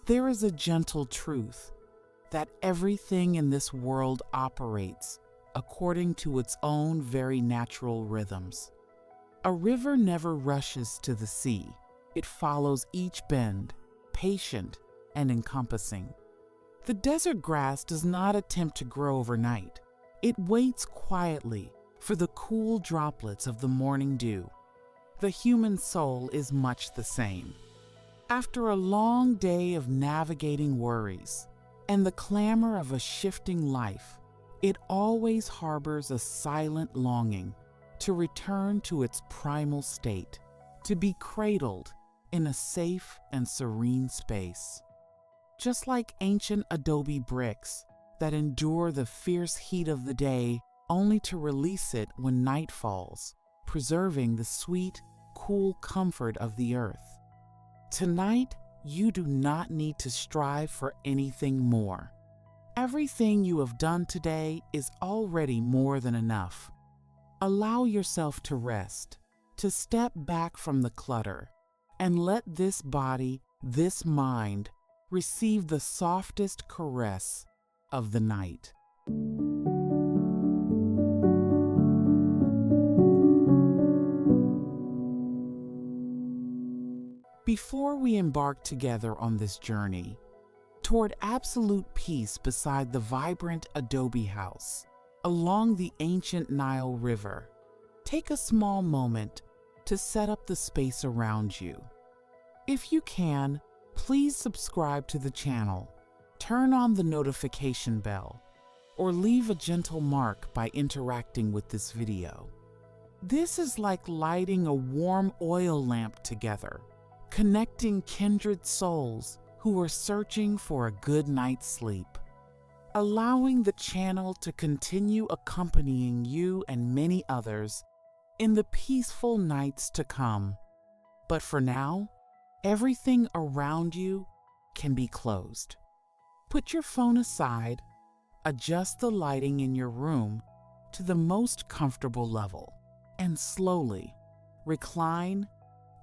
There is a gentle truth that everything in this world operates according to its own very natural rhythms. A river never rushes to the sea. It follows each bend, patient and encompassing. The desert grass does not attempt to grow overnight. It waits quietly for the cool droplets of the morning dew. The human soul is much the same. After a long day of navigating worries and the clamor of a shifting life, it always harbors a silent longing to return to its primal state, to be cradled in a safe and serene space. Just like ancient adobe bricks that endure the fierce heat of the day only to release it when night falls, preserving the sweet, cool comfort of the earth. Tonight, you do not need to strive for anything more. Everything you have done today is already more than enough. Allow yourself to rest, to step back from the clutter, and let this body, this mind, receive the softest caress of the night. Before we embark together on this journey toward absolute peace beside the vibrant adobe house along the ancient Nile River, take a small moment to set up the space around you. If you can, please subscribe to the channel, turn on the notification bell, or leave a gentle mark by interacting with this video. This is like lighting a warm oil lamp together, connecting kindred souls who are searching for a good night's sleep, allowing the channel to continue accompanying you and many others in the peaceful nights to come. But for now, everything around you can be closed. Put your phone aside, adjust the lighting in your room to the most comfortable level, and slowly recline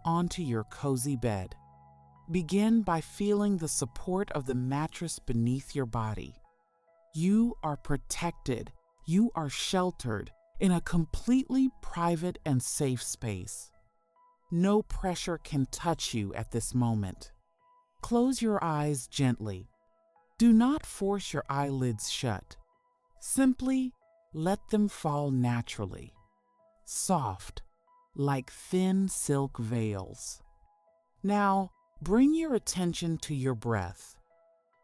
onto your cozy bed. Begin by feeling the support of the mattress beneath your body. You are protected, you are sheltered in a completely private and safe space. No pressure can touch you at this moment. Close your eyes gently. Do not force your eyelids shut. Simply let them fall naturally, soft, like thin silk veils. Now, bring your attention to your breath.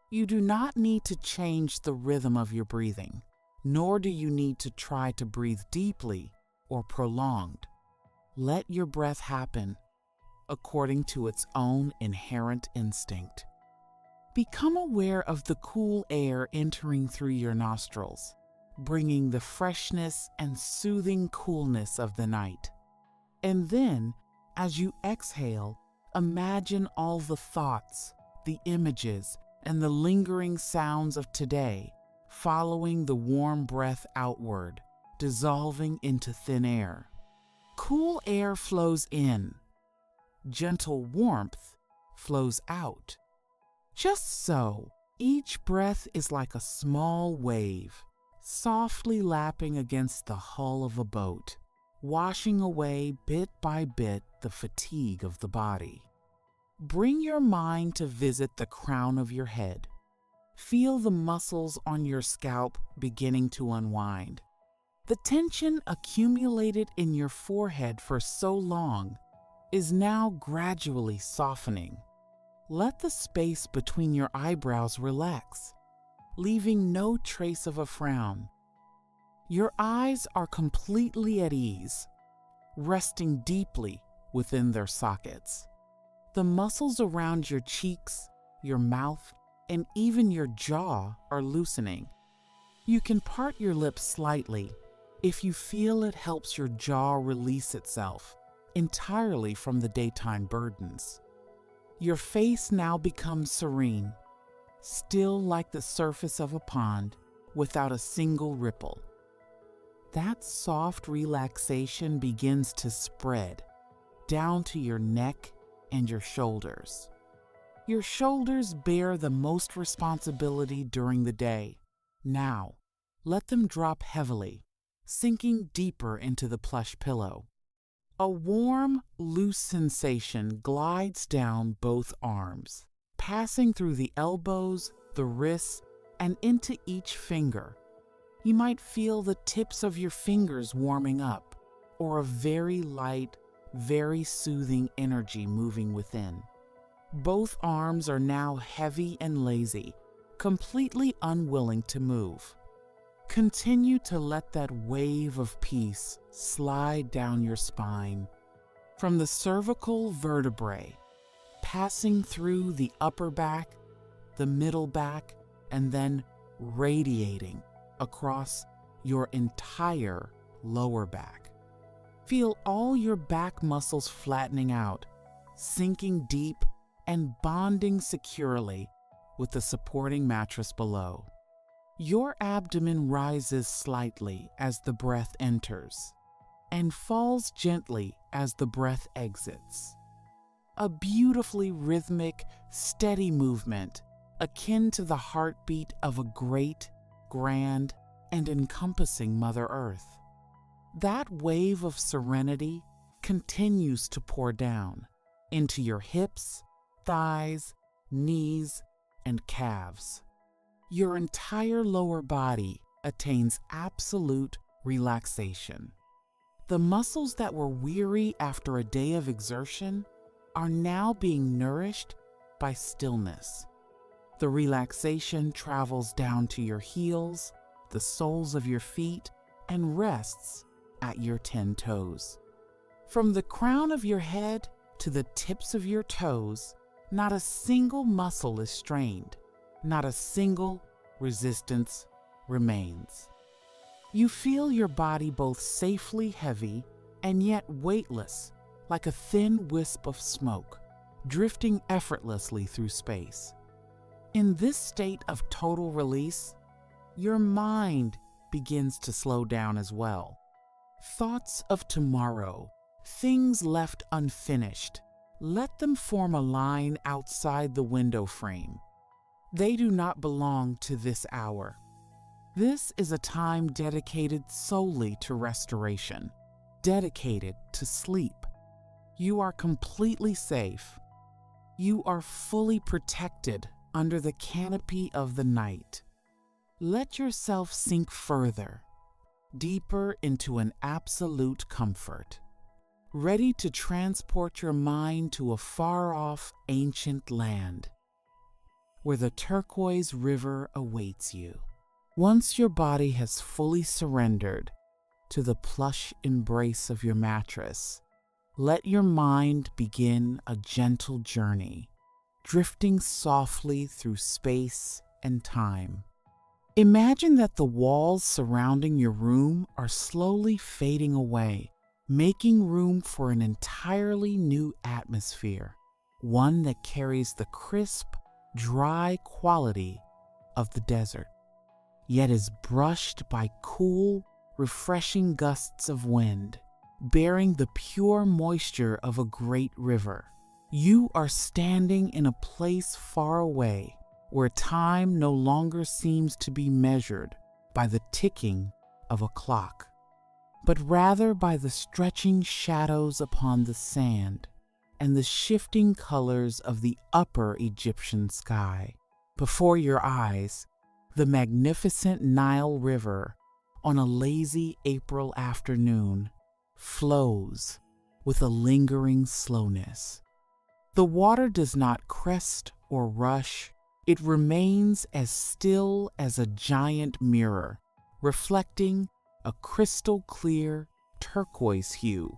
You do not need to change the rhythm of your breathing, nor do you need to try to breathe deeply or prolonged. Let your breath happen according to its own inherent instinct. Become aware of the cool air entering through your nostrils, bringing the freshness and soothing coolness of the night. And then, as you exhale, imagine all the thoughts, the images, and the lingering sounds of today following the warm breath outward, dissolving into thin air. Cool air flows in. Gentle warmth flows out. Just so, each breath is like a small wave, softly lapping against the hull of a boat, washing away bit by bit the fatigue of the body. Bring your mind to visit the crown of your head. Feel the muscles on your scalp beginning to unwind. The tension accumulated in your forehead for so long is now gradually softening. Let the space between your eyebrows relax, leaving no trace of a frown. Your eyes are completely at ease, resting deeply within their sockets. The muscles around your cheeks, your mouth, and even your jaw are loosening. You can part your lips slightly if you feel it helps your jaw release itself entirely from the daytime burdens. Your face now becomes serene, still like the surface of a pond without a single ripple. That soft relaxation begins to spread down to your neck and your shoulders. Your shoulders bear the most responsibility during the day. Now, let them drop heavily, sinking deeper into the plush pillow. A warm, loose sensation glides down both arms, passing through the elbows, the wrists, and into each finger. You might feel the tips of your fingers warming up, or a very light, very soothing energy moving within. Both arms are now heavy and lazy, completely unwilling to move. Continue to let that wave of peace slide down your spine, from the cervical vertebrae, passing through the upper back, the middle back, and then radiating across your entire lower back. Feel all your back muscles flattening out, sinking deep and bonding securely with the supporting mattress below. Your abdomen rises slightly as the breath enters and falls gently as the breath exits. A beautifully rhythmic, steady movement akin to the heartbeat of a great, grand, and encompassing Mother Earth. That wave of serenity continues to pour down into your hips, thighs, knees, and calves. Your entire lower body attains absolute relaxation. The muscles that were weary after a day of exertion are now being nourished by stillness. The relaxation travels down to your heels, the soles of your feet, and rests at your 10 toes. From the crown of your head to the tips of your toes, not a single muscle is strained, not a single resistance remains. You feel your body both safely heavy and yet weightless, like a thin wisp of smoke, drifting effortlessly through space. In this state of total release, your mind begins to slow down as well. Thoughts of tomorrow, things left unfinished, let them form a line outside the window frame. They do not belong to this hour. This is a time dedicated solely to restoration, dedicated to sleep. You are completely safe. You are fully protected under the canopy of the night. Let yourself sink further, deeper into an absolute comfort, ready to transport your mind to a far-off ancient land where the turquoise river awaits you. Once your body has fully surrendered to the plush embrace of your mattress, let your mind begin a gentle journey, drifting softly through space and time. Imagine that the walls surrounding your room are slowly fading away, making room for an entirely new atmosphere, one that carries the crisp, dry quality of the desert, yet is brushed by cool, refreshing gusts of wind, bearing the pure moisture of a great river. You are standing in a place far away where time no longer seems to be measured by the ticking of a clock, but rather by the stretching shadows upon the sand and the shifting colors of the upper Egyptian sky. Before your eyes, the magnificent Nile River, on a lazy April afternoon, flows with a lingering slowness. The water does not crest or rush. It remains as still as a giant mirror, reflecting a crystal clear turquoise hue.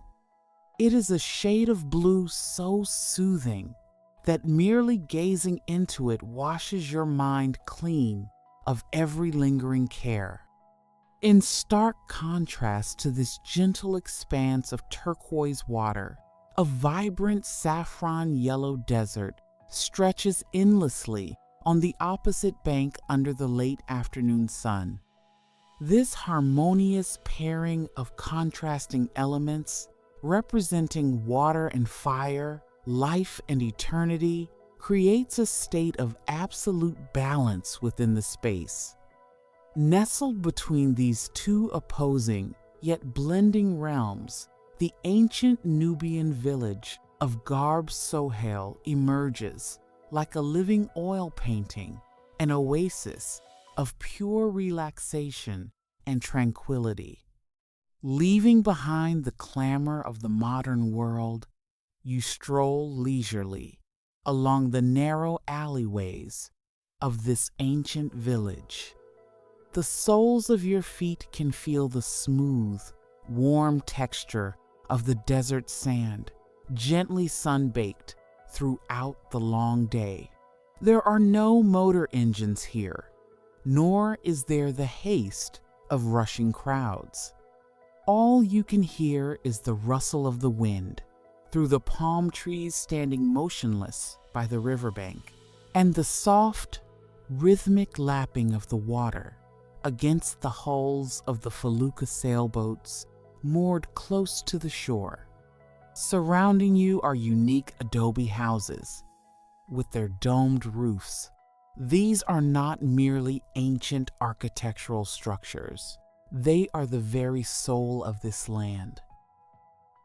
It is a shade of blue so soothing that merely gazing into it washes your mind clean of every lingering care. In stark contrast to this gentle expanse of turquoise water, a vibrant saffron yellow desert stretches endlessly on the opposite bank under the late afternoon sun. This harmonious pairing of contrasting elements, representing water and fire, life and eternity, creates a state of absolute balance within the space. Nestled between these two opposing yet blending realms, the ancient Nubian village of Gharb Soheil emerges like a living oil painting, an oasis of pure relaxation and tranquility. Leaving behind the clamor of the modern world, you stroll leisurely along the narrow alleyways of this ancient village. The soles of your feet can feel the smooth, warm texture of the desert sand, gently sun-baked throughout the long day. There are no motor engines here, nor is there the haste of rushing crowds. All you can hear is the rustle of the wind through the palm trees standing motionless by the riverbank, and the soft, rhythmic lapping of the water against the hulls of the felucca sailboats moored close to the shore. Surrounding you are unique adobe houses with their domed roofs. These are not merely ancient architectural structures. They are the very soul of this land.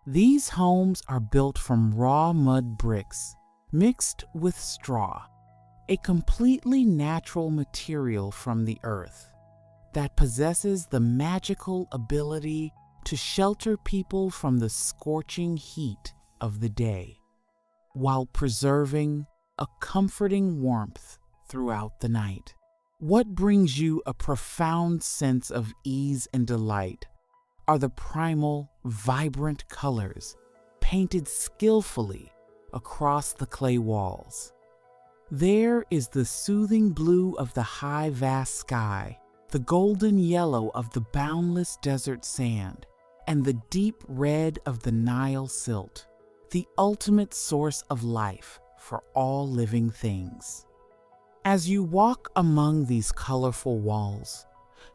These homes are built from raw mud bricks mixed with straw, a completely natural material from the earth that possesses the magical ability to shelter people from the scorching heat of the day, while preserving a comforting warmth throughout the night. What brings you a profound sense of ease and delight are the primal, vibrant colors painted skillfully across the clay walls. There is the soothing blue of the high, vast sky, the golden yellow of the boundless desert sand, and the deep red of the Nile silt, the ultimate source of life for all living things. As you walk among these colorful walls,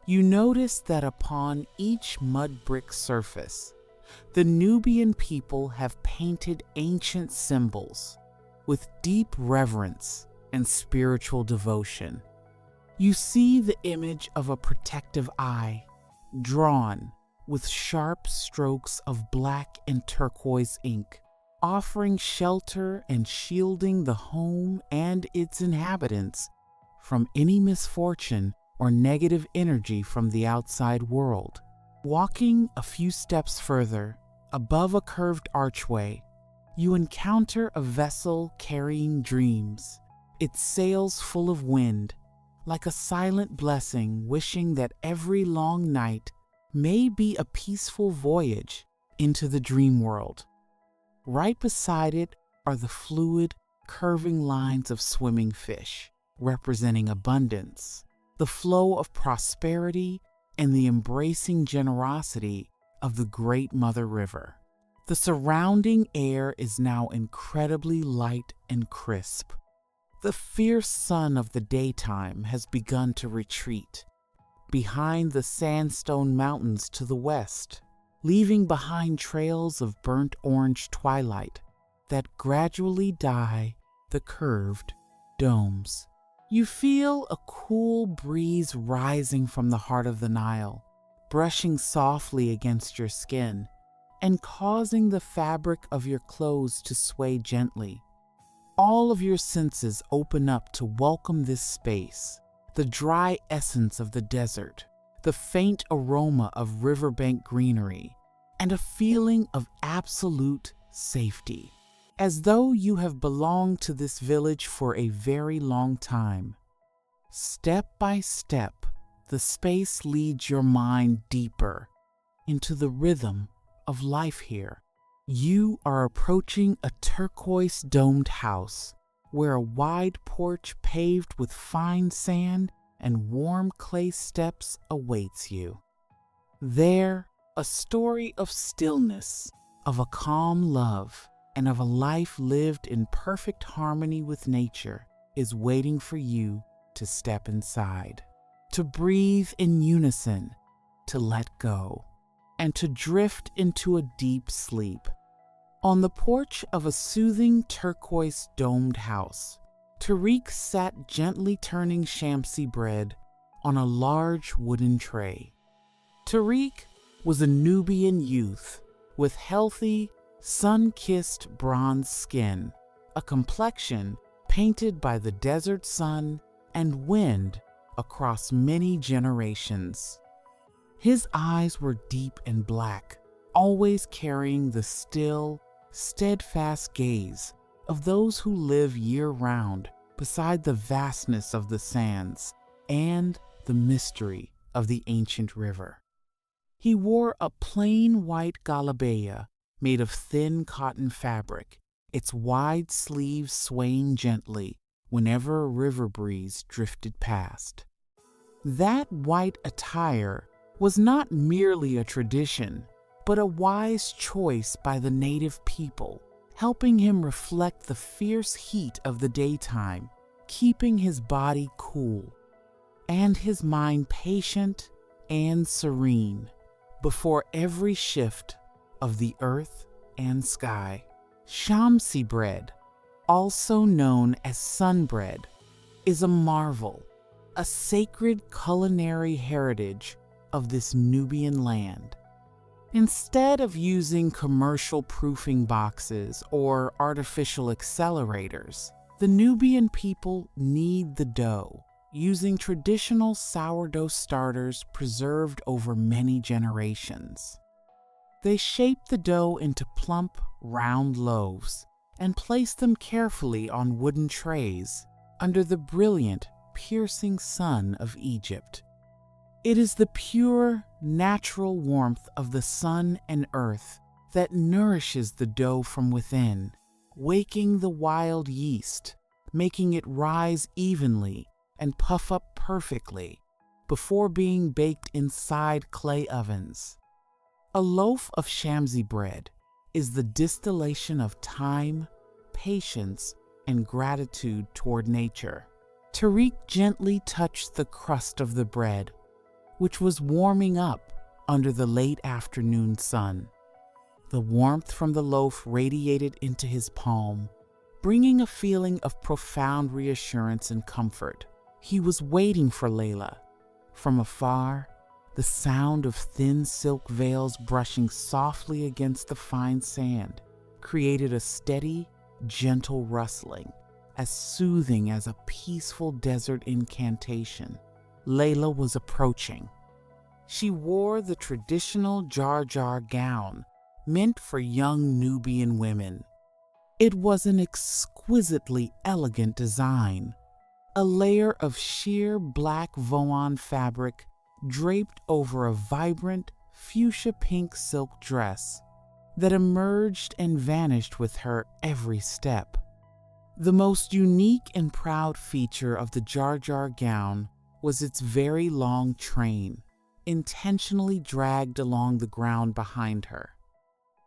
you notice that upon each mud brick surface, the Nubian people have painted ancient symbols with deep reverence and spiritual devotion. You see the image of a protective eye, drawn with sharp strokes of black and turquoise ink, offering shelter and shielding the home and its inhabitants from any misfortune or negative energy from the outside world. Walking a few steps further, above a curved archway, you encounter a vessel carrying dreams, its sails full of wind, like a silent blessing wishing that every long night may be a peaceful voyage into the dream world. Right beside it are the fluid, curving lines of swimming fish, representing abundance, the flow of prosperity, and the embracing generosity of the Great Mother River. The surrounding air is now incredibly light and crisp. The fierce sun of the daytime has begun to retreat behind the sandstone mountains to the west, leaving behind trails of burnt orange twilight that gradually dye the curved domes. You feel a cool breeze rising from the heart of the Nile, brushing softly against your skin and causing the fabric of your clothes to sway gently. All of your senses open up to welcome this space, the dry essence of the desert, the faint aroma of riverbank greenery, and a feeling of absolute safety, as though you have belonged to this village for a very long time. Step by step, the space leads your mind deeper into the rhythm of life here. You are approaching a turquoise domed house where a wide porch paved with fine sand and warm clay steps awaits you. There, a story of stillness, of a calm love, and of a life lived in perfect harmony with nature is waiting for you to step inside, to breathe in unison, to let go, and to drift into a deep sleep. On the porch of a soothing turquoise domed house, Tariq sat gently turning Shamsi bread on a large wooden tray. Tariq was a Nubian youth with healthy, sun-kissed bronze skin, a complexion painted by the desert sun and wind across many generations. His eyes were deep and black, always carrying the still, steadfast gaze of those who live year-round beside the vastness of the sands and the mystery of the ancient river. He wore a plain white galabeya made of thin cotton fabric, its wide sleeves swaying gently whenever a river breeze drifted past. That white attire was not merely a tradition, but a wise choice by the native people, helping him reflect the fierce heat of the daytime, keeping his body cool and his mind patient and serene before every shift of the earth and sky. Shamsi bread, also known as sun bread, is a marvel, a sacred culinary heritage of this Nubian land. Instead of using commercial proofing boxes or artificial accelerators, the Nubian people knead the dough using traditional sourdough starters preserved over many generations. They shape the dough into plump, round loaves and place them carefully on wooden trays under the brilliant, piercing sun of Egypt. It is the pure, natural warmth of the sun and earth that nourishes the dough from within, waking the wild yeast, making it rise evenly and puff up perfectly before being baked inside clay ovens. A loaf of Shamsi bread is the distillation of time, patience, and gratitude toward nature. Tariq gently touched the crust of the bread, which was warming up under the late afternoon sun. The warmth from the loaf radiated into his palm, bringing a feeling of profound reassurance and comfort. He was waiting for Layla. From afar, the sound of thin silk veils brushing softly against the fine sand created a steady, gentle rustling, as soothing as a peaceful desert incantation. Layla was approaching. She wore the traditional jar gown meant for young Nubian women. It was an exquisitely elegant design, a layer of sheer black voan fabric draped over a vibrant fuchsia pink silk dress that emerged and vanished with her every step. The most unique and proud feature of the jar gown was its very long train, intentionally dragged along the ground behind her.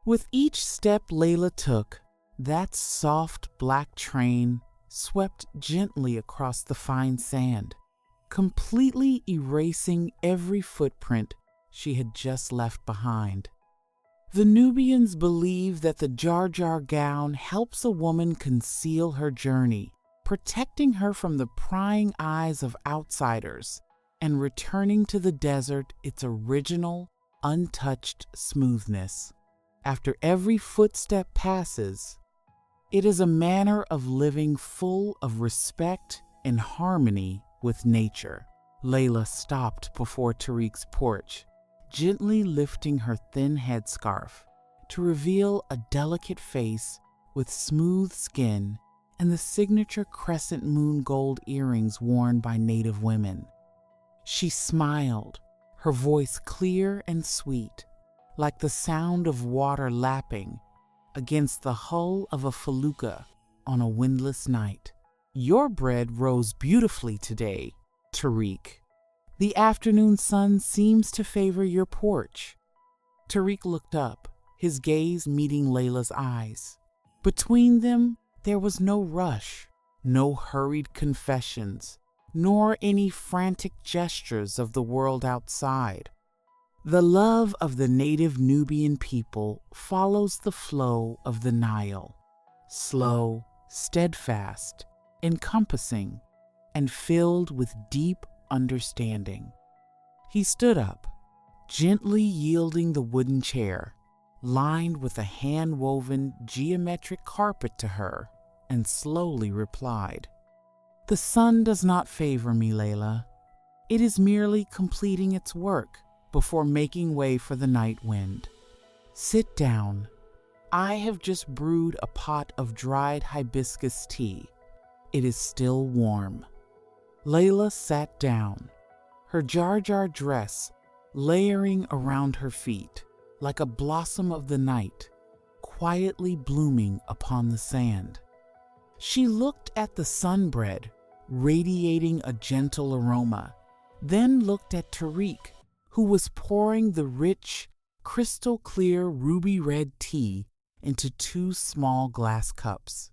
With each step Layla took, that soft black train swept gently across the fine sand, completely erasing every footprint she had just left behind. The Nubians believe that the jar gown helps a woman conceal her journey, protecting her from the prying eyes of outsiders and returning to the desert its original, untouched smoothness. After every footstep passes, it is a manner of living full of respect and harmony with nature. Layla stopped before Tariq's porch, gently lifting her thin headscarf to reveal a delicate face with smooth skin and the signature crescent moon gold earrings worn by native women. She smiled, her voice clear and sweet, like the sound of water lapping against the hull of a felucca on a windless night. Your bread rose beautifully today, Tariq. The afternoon sun seems to favor your porch. Tariq looked up, his gaze meeting Layla's eyes. Between them, there was no rush, no hurried confessions, nor any frantic gestures of the world outside. The love of the native Nubian people follows the flow of the Nile, slow, steadfast, encompassing, and filled with deep understanding. He stood up, gently yielding the wooden chair, lined with a hand-woven geometric carpet to her, and slowly replied, "The sun does not favor me, Layla. It is merely completing its work before making way for the night wind. Sit down. I have just brewed a pot of dried hibiscus tea. It is still warm." Layla sat down, her jar dress layering around her feet like a blossom of the night, quietly blooming upon the sand. She looked at the sunbread, radiating a gentle aroma, then looked at Tariq, who was pouring the rich, crystal-clear ruby-red tea into 2 small glass cups.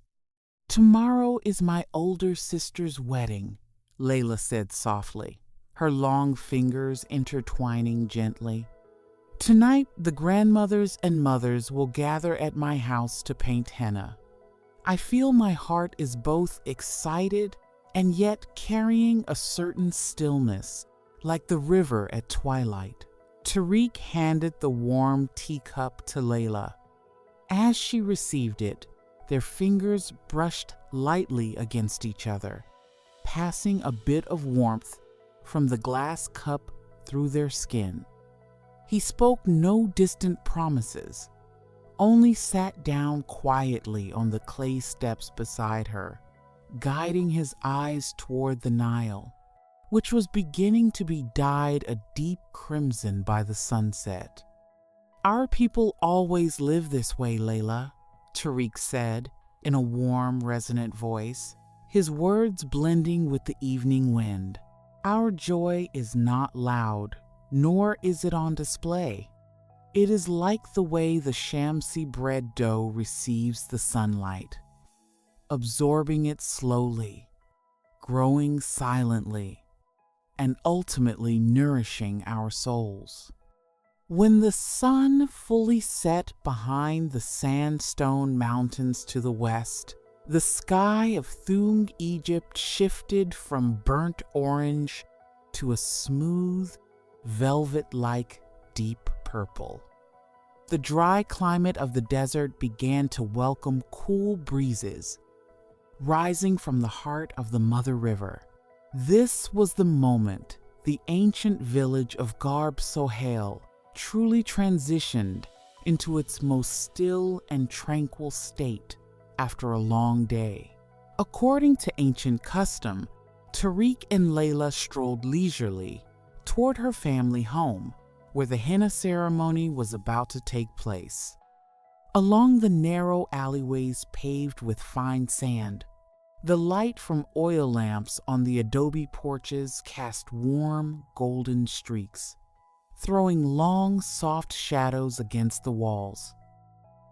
"Tomorrow is my older sister's wedding," Layla said softly, her long fingers intertwining gently. "Tonight, the grandmothers and mothers will gather at my house to paint henna. I feel my heart is both excited and yet carrying a certain stillness, like the river at twilight." Tariq handed the warm teacup to Layla. As she received it, their fingers brushed lightly against each other, passing a bit of warmth from the glass cup through their skin. He spoke no distant promises, only sat down quietly on the clay steps beside her, guiding his eyes toward the Nile, which was beginning to be dyed a deep crimson by the sunset. "Our people always live this way, Layla," Tariq said in a warm, resonant voice, his words blending with the evening wind. "Our joy is not loud, nor is it on display. It is like the way the Shamsi bread dough receives the sunlight, absorbing it slowly, growing silently, and ultimately nourishing our souls." When the sun fully set behind the sandstone mountains to the west, the sky of Thung, Egypt shifted from burnt orange to a smooth, velvet-like deep purple. The dry climate of the desert began to welcome cool breezes, rising from the heart of the Mother River. This was the moment the ancient village of Gharb Soheil truly transitioned into its most still and tranquil state after a long day. According to ancient custom, Tariq and Layla strolled leisurely toward her family home, where the henna ceremony was about to take place. Along the narrow alleyways paved with fine sand, the light from oil lamps on the adobe porches cast warm, golden streaks, throwing long, soft shadows against the walls.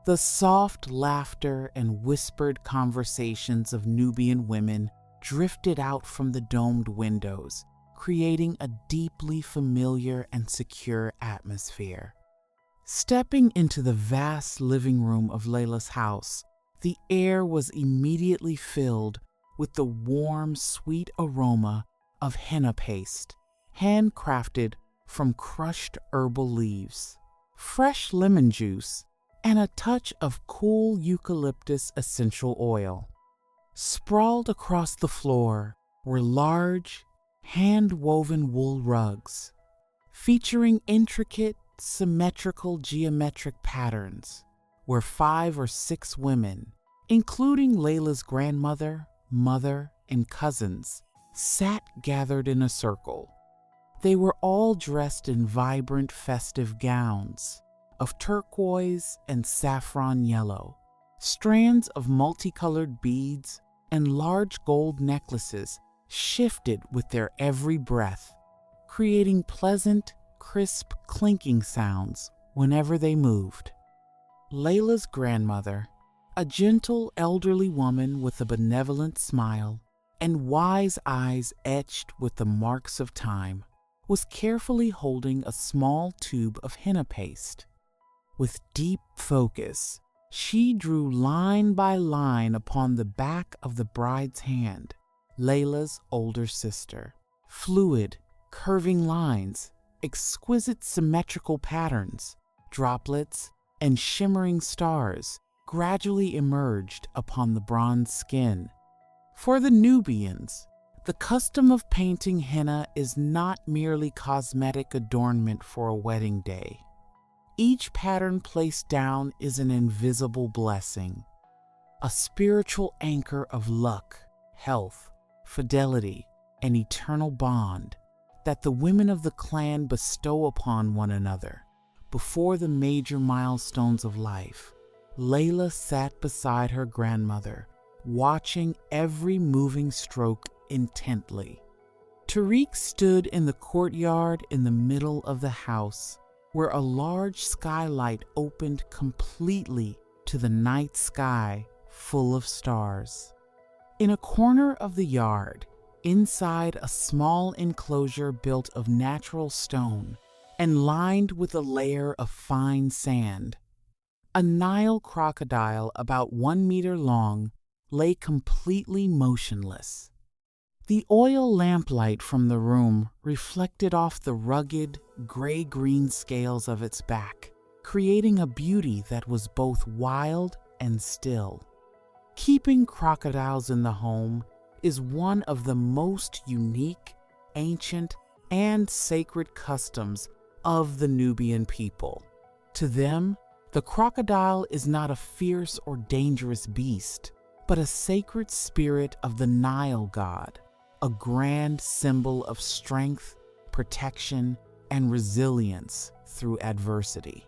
The soft laughter and whispered conversations of Nubian women drifted out from the domed windows, creating a deeply familiar and secure atmosphere. Stepping into the vast living room of Layla's house, the air was immediately filled with the warm, sweet aroma of henna paste, handcrafted from crushed herbal leaves, fresh lemon juice, and a touch of cool eucalyptus essential oil. Sprawled across the floor were large, hand-woven wool rugs, featuring intricate, symmetrical geometric patterns, where 5 or 6 women, including Layla's grandmother, mother, and cousins, sat gathered in a circle. They were all dressed in vibrant, festive gowns of turquoise and saffron yellow. Strands of multicolored beads and large gold necklaces shifted with their every breath, creating pleasant, crisp clinking sounds whenever they moved. Layla's grandmother, a gentle elderly woman with a benevolent smile and wise eyes etched with the marks of time, was carefully holding a small tube of henna paste. With deep focus, She drew line by line upon the back of the bride's hand, Layla's older sister. Fluid, curving lines, exquisite symmetrical patterns, droplets, and shimmering stars gradually emerged upon the bronze skin. For the Nubians, the custom of painting henna is not merely cosmetic adornment for a wedding day. Each pattern placed down is an invisible blessing, a spiritual anchor of luck, health, fidelity, and eternal bond that the women of the clan bestow upon one another. Before the major milestones of life, Layla sat beside her grandmother, watching every moving stroke intently. Tariq stood in the courtyard in the middle of the house, where a large skylight opened completely to the night sky full of stars. In a corner of the yard, inside a small enclosure built of natural stone and lined with a layer of fine sand, a Nile crocodile about 1 meter long lay completely motionless. The oil lamplight from the room reflected off the rugged, gray-green scales of its back, creating a beauty that was both wild and still. Keeping crocodiles in the home is one of the most unique, ancient, and sacred customs of the Nubian people. To them, the crocodile is not a fierce or dangerous beast, but a sacred spirit of the Nile god, a grand symbol of strength, protection, and resilience through adversity.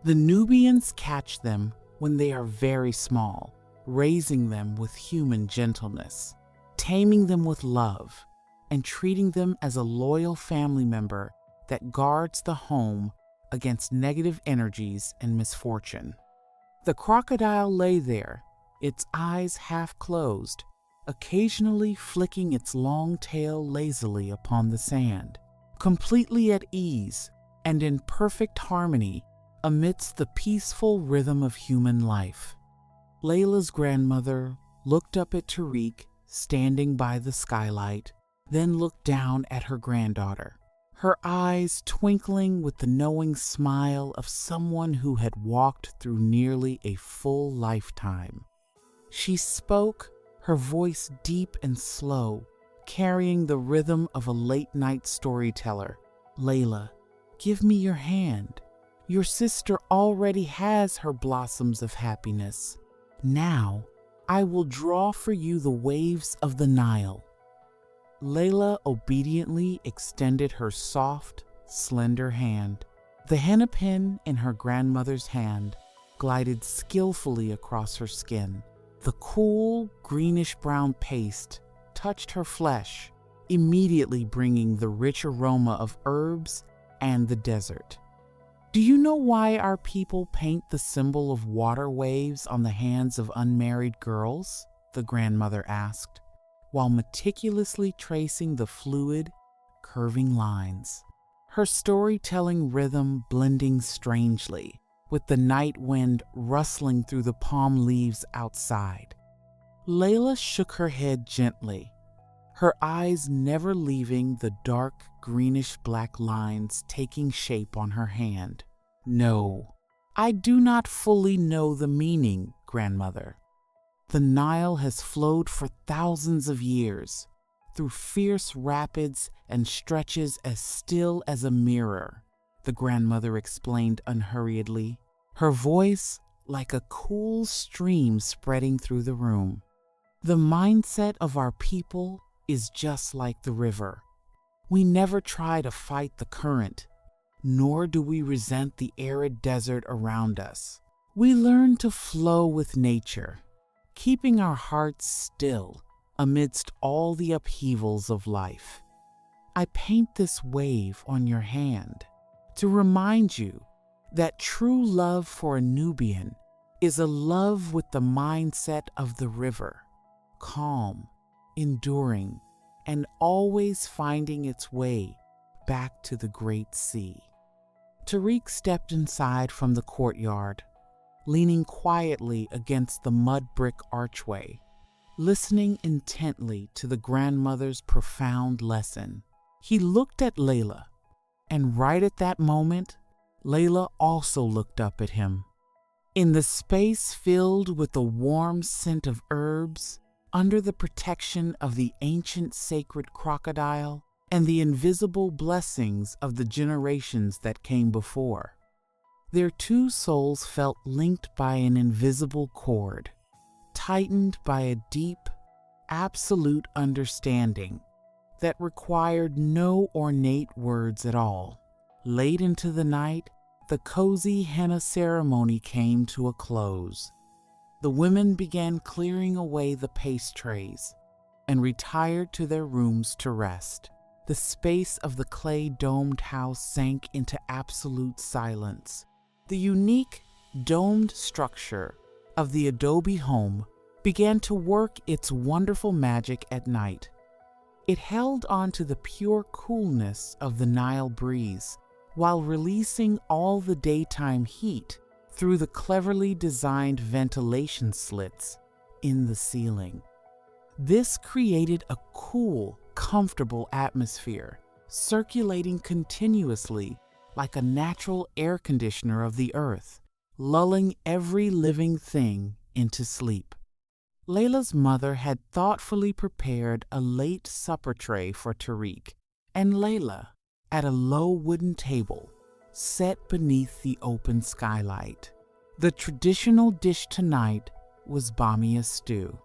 The Nubians catch them when they are very small, raising them with human gentleness, taming them with love, and treating them as a loyal family member that guards the home against negative energies and misfortune. The crocodile lay there, its eyes half closed, occasionally flicking its long tail lazily upon the sand, completely at ease and in perfect harmony amidst the peaceful rhythm of human life. Layla's grandmother looked up at Tariq, standing by the skylight, then looked down at her granddaughter, her eyes twinkling with the knowing smile of someone who had walked through nearly a full lifetime. She spoke, her voice deep and slow, carrying the rhythm of a late-night storyteller. "Layla, give me your hand. Your sister already has her blossoms of happiness. Now, I will draw for you the waves of the Nile." Layla obediently extended her soft, slender hand. The henna pin in her grandmother's hand glided skillfully across her skin. The cool, greenish-brown paste touched her flesh, immediately bringing the rich aroma of herbs and the desert. "Do you know why our people paint the symbol of water waves on the hands of unmarried girls?" the grandmother asked, while meticulously tracing the fluid, curving lines, her storytelling rhythm blending strangely with the night wind rustling through the palm leaves outside. Layla shook her head gently, her eyes never leaving the dark greenish-black lines taking shape on her hand. "No, I do not fully know the meaning, grandmother. The Nile has flowed for thousands of years, through fierce rapids and stretches as still as a mirror," the grandmother explained unhurriedly, her voice like a cool stream spreading through the room. "The mindset of our people is just like the river. We never try to fight the current, nor do we resent the arid desert around us. We learn to flow with nature, keeping our hearts still amidst all the upheavals of life. I paint this wave on your hand to remind you that true love for a Nubian is a love with the mindset of the river, calm, enduring, and always finding its way back to the great sea." Tariq stepped inside from the courtyard, leaning quietly against the mud brick archway, listening intently to the grandmother's profound lesson. He looked at Layla, and right at that moment, Layla also looked up at him. In the space filled with the warm scent of herbs, under the protection of the ancient sacred crocodile and the invisible blessings of the generations that came before, their two souls felt linked by an invisible cord, tightened by a deep, absolute understanding that required no ornate words at all. Late into the night, the cozy henna ceremony came to a close. The women began clearing away the paste trays and retired to their rooms to rest. The space of the clay-domed house sank into absolute silence. The unique, domed structure of the adobe home began to work its wonderful magic at night. It held on to the pure coolness of the Nile breeze while releasing all the daytime heat through the cleverly designed ventilation slits in the ceiling. This created a cool, comfortable atmosphere, circulating continuously like a natural air conditioner of the earth, lulling every living thing into sleep. Layla's mother had thoughtfully prepared a late supper tray for Tariq and Layla at a low wooden table set beneath the open skylight. The traditional dish tonight was Bamia stew.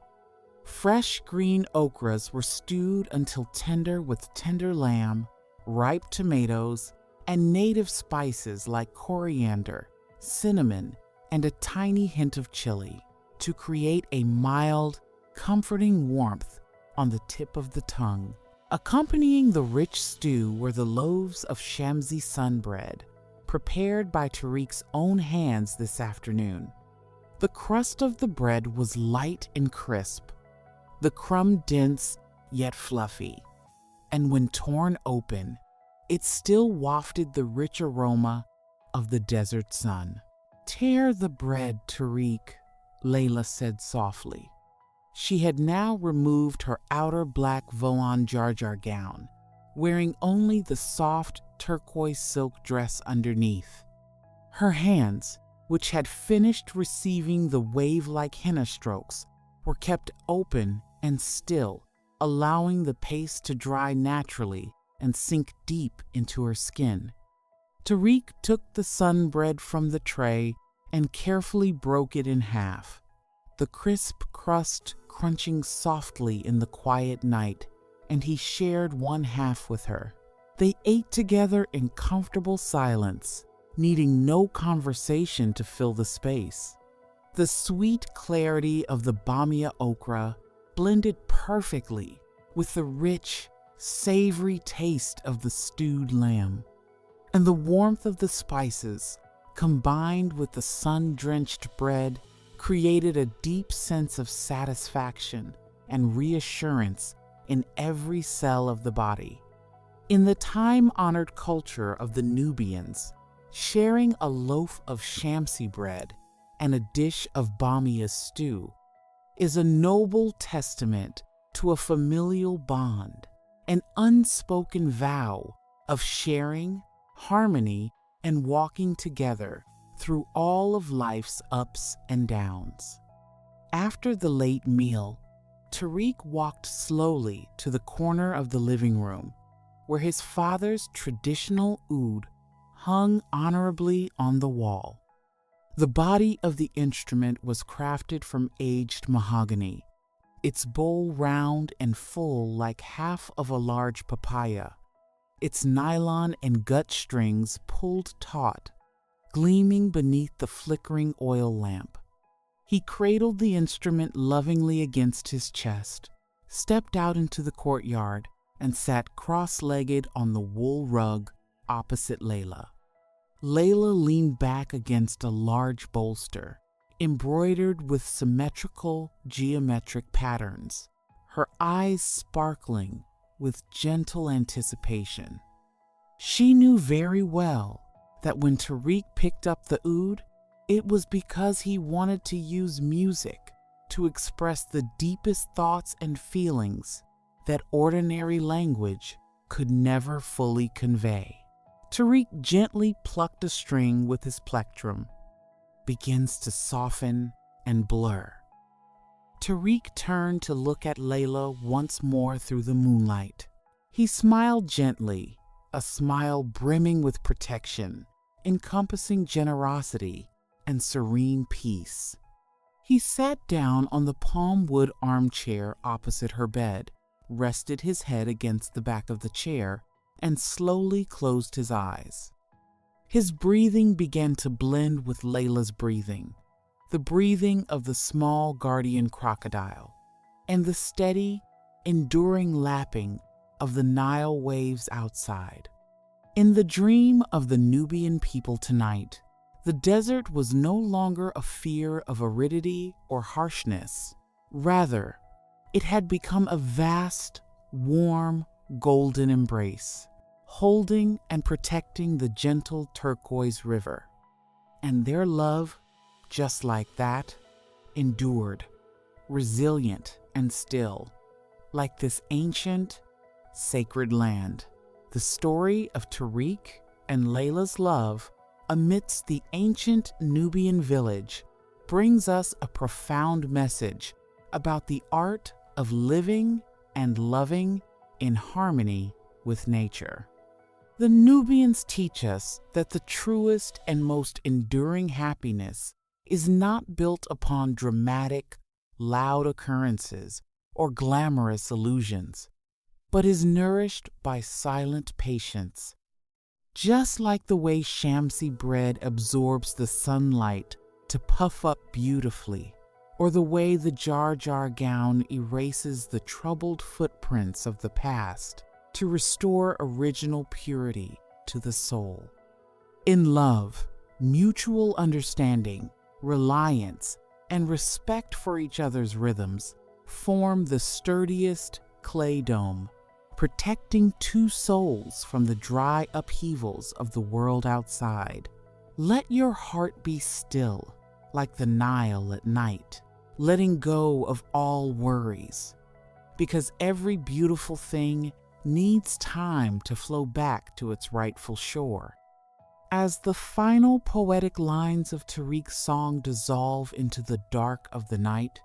Fresh green okras were stewed until tender with tender lamb, ripe tomatoes, and native spices like coriander, cinnamon, and a tiny hint of chili to create a mild, comforting warmth on the tip of the tongue. Accompanying the rich stew were the loaves of Shamsi sun bread, prepared by Tariq's own hands this afternoon. The crust of the bread was light and crisp, the crumb dense yet fluffy, and when torn open, it still wafted the rich aroma of the desert sun. "Tear the bread, Tariq," Layla said softly. She had now removed her outer black Voan Jarjar gown, wearing only the soft turquoise silk dress underneath. Her hands, which had finished receiving the wave-like henna strokes, were kept open and still, allowing the paste to dry naturally and sink deep into her skin. Tariq took the sun bread from the tray and carefully broke it in half, the crisp crust crunching softly in the quiet night, and he shared one half with her. They ate together in comfortable silence, needing no conversation to fill the space. The sweet clarity of the Bamia okra blended perfectly with the rich, savory taste of the stewed lamb, and the warmth of the spices, combined with the sun-drenched bread, created a deep sense of satisfaction and reassurance in every cell of the body. In the time-honored culture of the Nubians, sharing a loaf of Shamsi bread and a dish of Bamia stew is a noble testament to a familial bond, an unspoken vow of sharing, harmony, and walking together through all of life's ups and downs. After the late meal, Tariq walked slowly to the corner of the living room, where his father's traditional oud hung honorably on the wall. The body of the instrument was crafted from aged mahogany, its bowl round and full like half of a large papaya, its nylon and gut strings pulled taut, gleaming beneath the flickering oil lamp. He cradled the instrument lovingly against his chest, stepped out into the courtyard, and sat cross-legged on the wool rug opposite Layla. Layla leaned back against a large bolster, embroidered with symmetrical geometric patterns, her eyes sparkling with gentle anticipation. She knew very well that when Tariq picked up the oud, It was because he wanted to use music to express the deepest thoughts and feelings that ordinary language could never fully convey. Tariq gently plucked a string with his plectrum, begins to soften and blur. Tariq turned to look at Layla once more through the moonlight. He smiled gently, a smile brimming with protection, encompassing generosity and serene peace. He sat down on the palm wood armchair opposite her bed, rested his head against the back of the chair, and slowly closed his eyes. His breathing began to blend with Layla's breathing, the breathing of the small guardian crocodile, and the steady, enduring lapping of the Nile waves outside. In the dream of the Nubian people tonight, the desert was no longer a fear of aridity or harshness. Rather, it had become a vast, warm, golden embrace, holding and protecting the gentle turquoise river. And their love, just like that, endured, resilient and still, like this ancient, sacred land. The story of Tariq and Layla's love amidst the ancient Nubian village brings us a profound message about the art of living and loving in harmony with nature. The Nubians teach us that the truest and most enduring happiness is not built upon dramatic, loud occurrences or glamorous illusions, but is nourished by silent patience. Just like the way Shamsi bread absorbs the sunlight to puff up beautifully, or the way the jar gown erases the troubled footprints of the past to restore original purity to the soul. In love, mutual understanding, reliance, and respect for each other's rhythms form the sturdiest clay dome, protecting two souls from the dry upheavals of the world outside. Let your heart be still, like the Nile at night, letting go of all worries, because every beautiful thing needs time to flow back to its rightful shore. As the final poetic lines of Tariq's song dissolve into the dark of the night,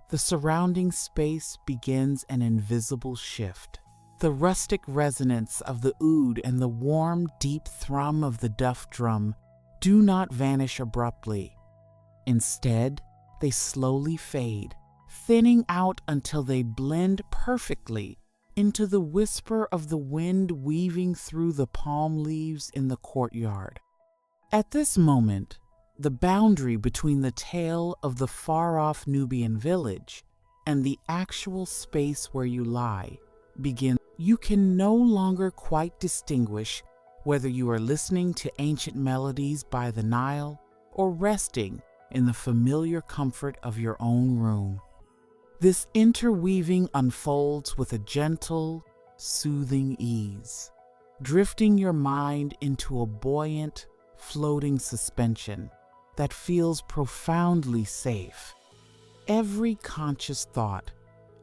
the surrounding space begins an invisible shift. The rustic resonance of the oud and the warm, deep thrum of the Duff drum do not vanish abruptly. Instead, they slowly fade, thinning out until they blend perfectly into the whisper of the wind weaving through the palm leaves in the courtyard. At this moment, the boundary between the tale of the far-off Nubian village and the actual space where you lie begins. You can no longer quite distinguish whether you are listening to ancient melodies by the Nile or resting in the familiar comfort of your own room. This interweaving unfolds with a gentle, soothing ease, drifting your mind into a buoyant, floating suspension that feels profoundly safe. Every conscious thought,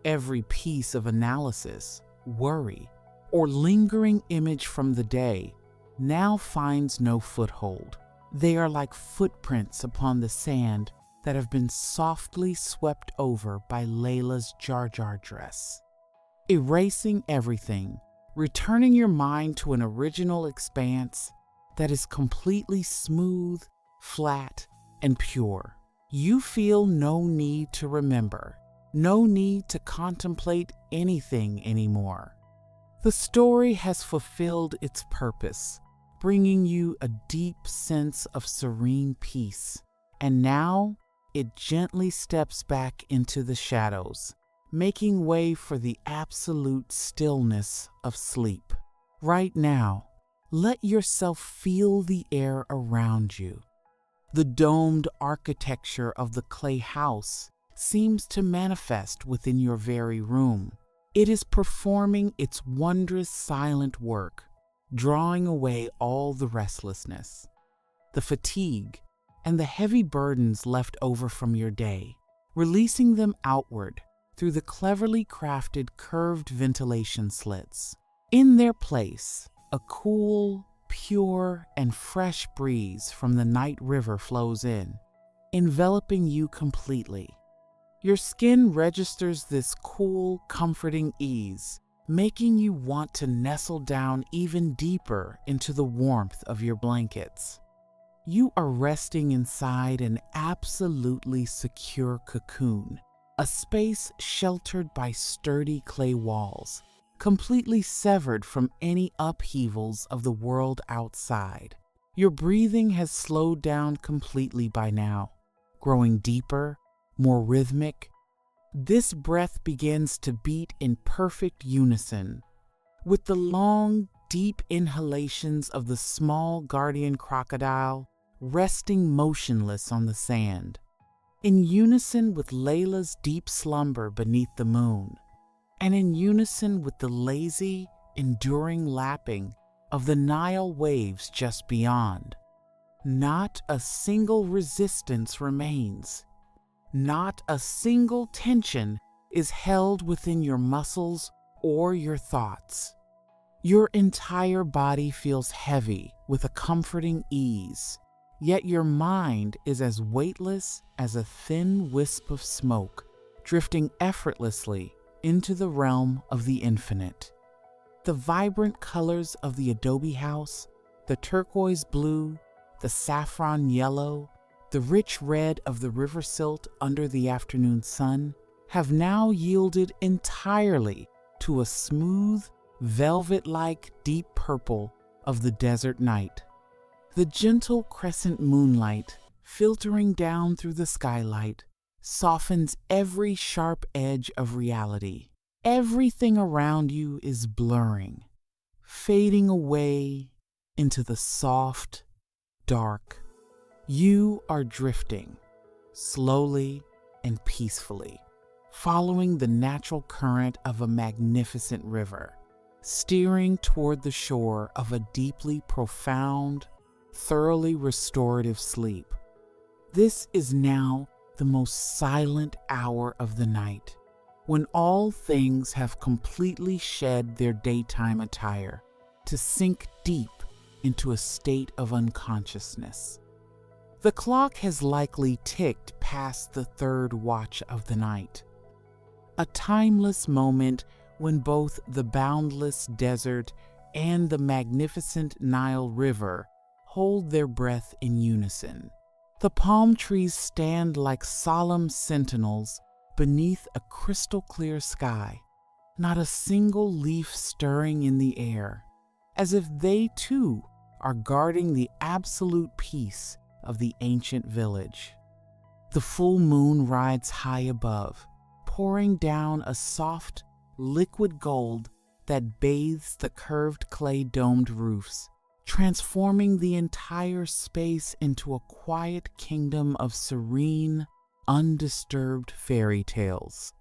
every piece of analysis, worry, or lingering image from the day now finds no foothold. They are like footprints upon the sand that have been softly swept over by Layla's jar dress, erasing everything, returning your mind to an original expanse that is completely smooth, flat, and pure. You feel no need to remember, no need to contemplate anything anymore. The story has fulfilled its purpose, bringing you a deep sense of serene peace, and now it gently steps back into the shadows, making way for the absolute stillness of sleep. Right now, let yourself feel the air around you. The domed architecture of the clay house seems to manifest within your very room. It is performing its wondrous silent work, drawing away all the restlessness, the fatigue, and the heavy burdens left over from your day, releasing them outward through the cleverly crafted curved ventilation slits. In their place, a cool, pure, and fresh breeze from the Nile River flows in, enveloping you completely. Your skin registers this cool, comforting ease, making you want to nestle down even deeper into the warmth of your blankets. You are resting inside an absolutely secure cocoon, a space sheltered by sturdy clay walls, completely severed from any upheavals of the world outside. Your breathing has slowed down completely by now, growing deeper, more rhythmic. This breath begins to beat in perfect unison with the long, deep inhalations of the small guardian crocodile resting motionless on the sand, in unison with Layla's deep slumber beneath the moon, and in unison with the lazy, enduring lapping of the Nile waves just beyond. Not a single resistance remains. Not a single tension is held within your muscles or your thoughts. Your entire body feels heavy with a comforting ease, yet your mind is as weightless as a thin wisp of smoke, drifting effortlessly into the realm of the infinite. The vibrant colors of the adobe house, the turquoise blue, the saffron yellow, the rich red of the river silt under the afternoon sun, have now yielded entirely to a smooth, velvet-like deep purple of the desert night. The gentle crescent moonlight, filtering down through the skylight, softens every sharp edge of reality. Everything around you is blurring, fading away into the soft, dark. You are drifting, slowly and peacefully, following the natural current of a magnificent river, steering toward the shore of a deeply profound, thoroughly restorative sleep. This is now the most silent hour of the night, when all things have completely shed their daytime attire to sink deep into a state of unconsciousness. The clock has likely ticked past the third watch of the night, a timeless moment when both the boundless desert and the magnificent Nile River hold their breath in unison. The palm trees stand like solemn sentinels beneath a crystal-clear sky, not a single leaf stirring in the air, as if they too are guarding the absolute peace of the ancient village. The full moon rides high above, pouring down a soft, liquid gold that bathes the curved clay-domed roofs, transforming the entire space into a quiet kingdom of serene, undisturbed fairy tales.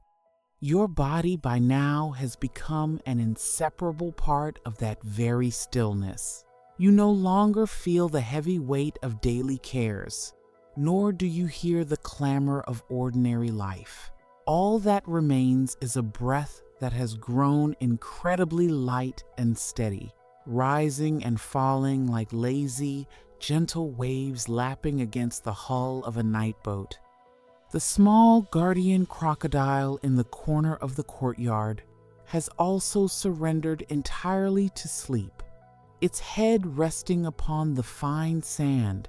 Your body by now has become an inseparable part of that very stillness. You no longer feel the heavy weight of daily cares, nor do you hear the clamor of ordinary life. All that remains is a breath that has grown incredibly light and steady, rising and falling like lazy, gentle waves lapping against the hull of a night boat. The small guardian crocodile in the corner of the courtyard has also surrendered entirely to sleep, its head resting upon the fine sand,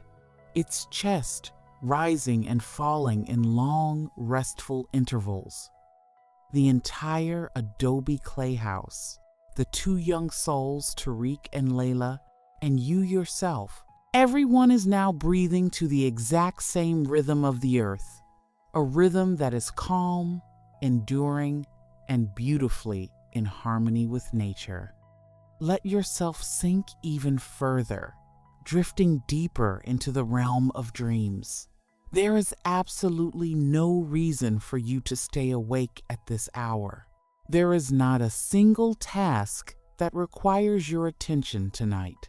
its chest rising and falling in long, restful intervals. The entire adobe clay house, the two young souls, Tariq and Layla, and you yourself, everyone is now breathing to the exact same rhythm of the earth, a rhythm that is calm, enduring, and beautifully in harmony with nature. Let yourself sink even further, drifting deeper into the realm of dreams. There is absolutely no reason for you to stay awake at this hour. There is not a single task that requires your attention tonight.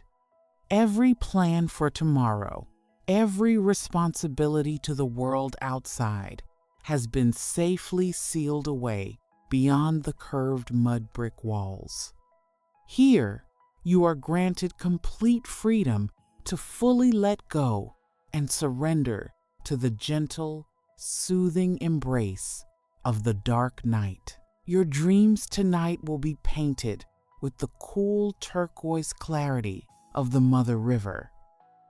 Every plan for tomorrow, Every responsibility to the world outside has been safely sealed away beyond the curved mud brick walls. Here, you are granted complete freedom to fully let go and surrender to the gentle, soothing embrace of the dark night. Your dreams tonight will be painted with the cool turquoise clarity of the Mother River,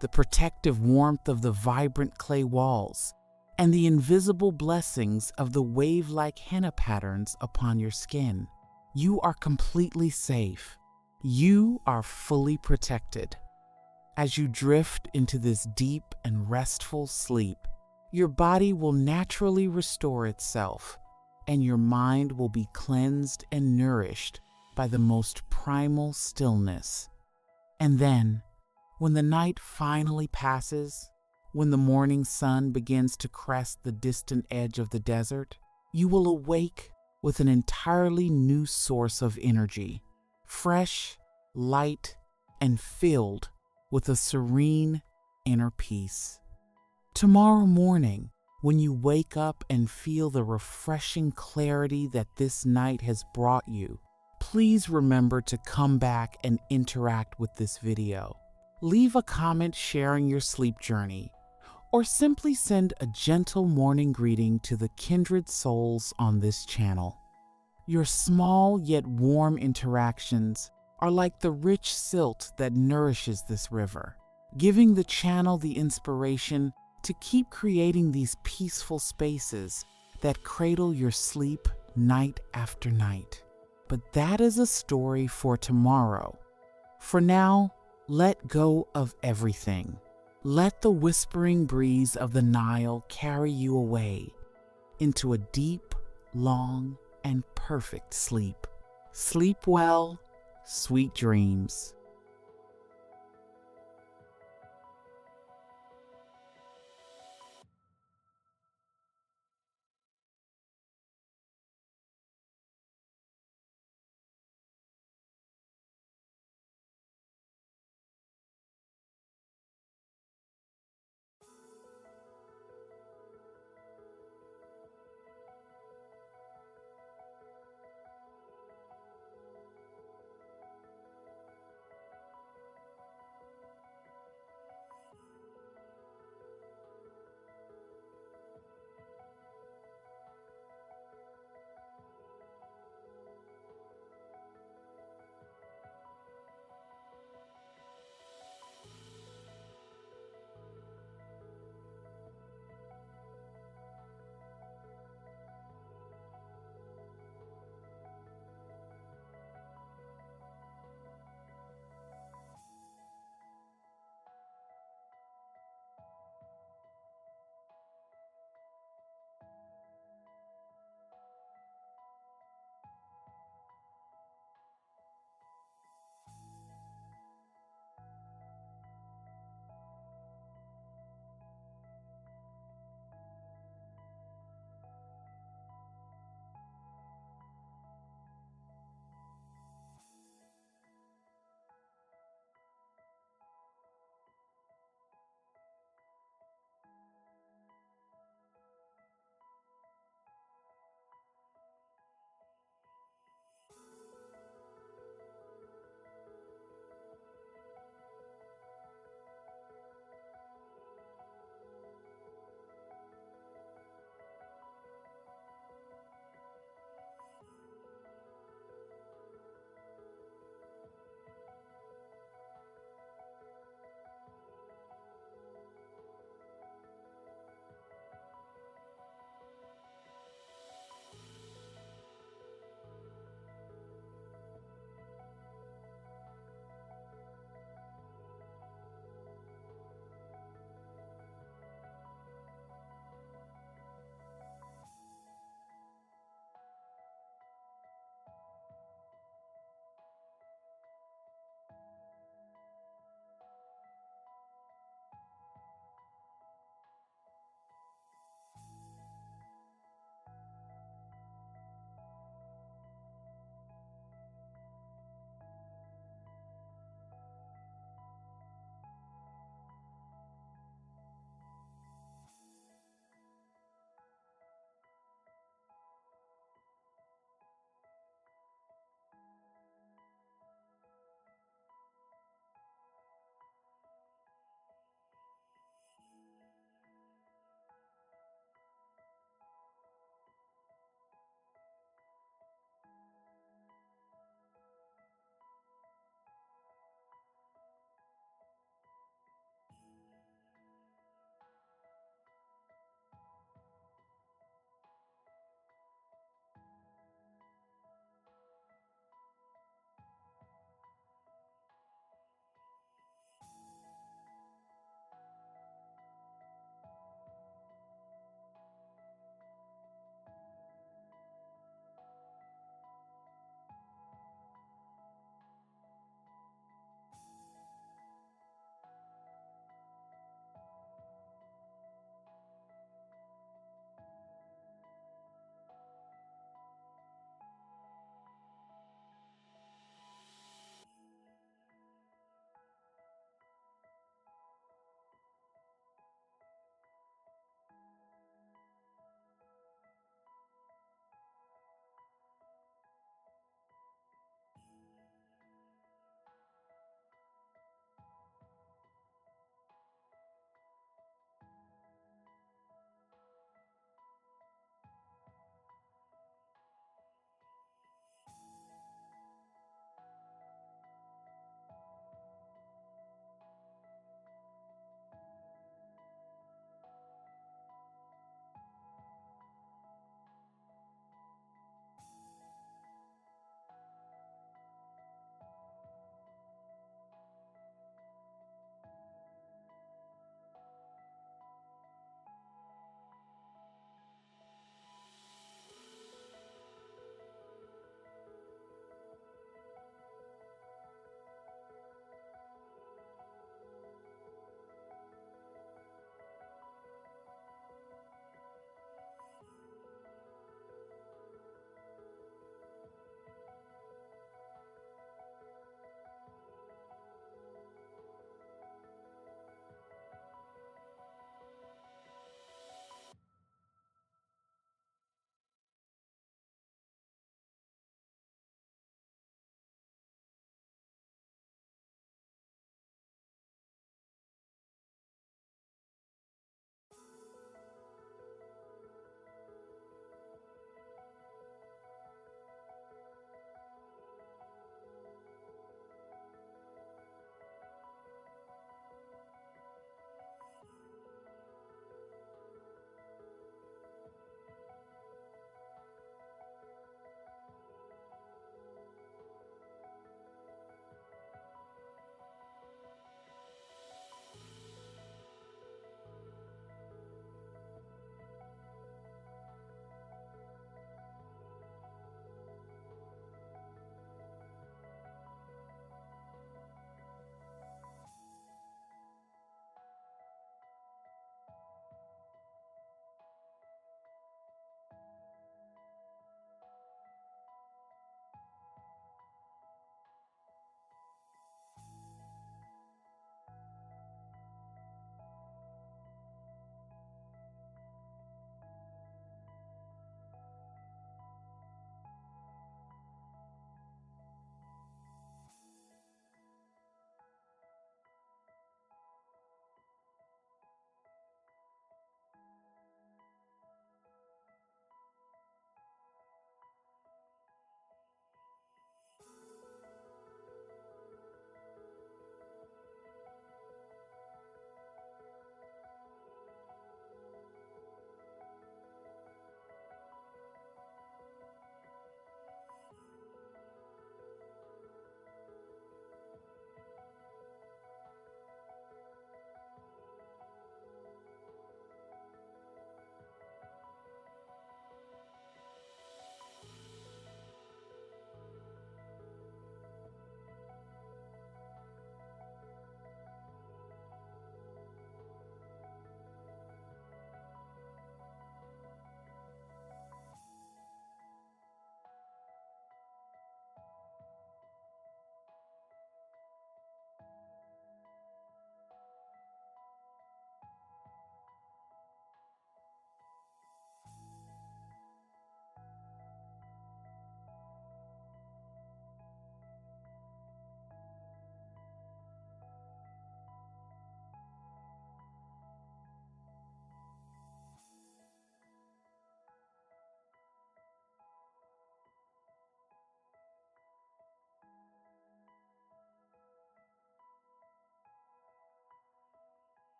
the protective warmth of the vibrant clay walls, and the invisible blessings of the wave-like henna patterns upon your skin. You are completely safe. You are fully protected. As you drift into this deep and restful sleep, your body will naturally restore itself, and your mind will be cleansed and nourished by the most primal stillness. And then, when the night finally passes, when the morning sun begins to crest the distant edge of the desert, you will awake with an entirely new source of energy, fresh, light, and filled with a serene inner peace. Tomorrow morning, when you wake up and feel the refreshing clarity that this night has brought you, please remember to come back and interact with this video. Leave a comment sharing your sleep journey, or simply send a gentle morning greeting to the kindred souls on this channel. Your small yet warm interactions are like the rich silt that nourishes this river, giving the channel the inspiration to keep creating these peaceful spaces that cradle your sleep night after night. But that is a story for tomorrow. For now, let go of everything. Let the whispering breeze of the Nile carry you away into a deep, long, and perfect sleep. Sleep well, sweet dreams.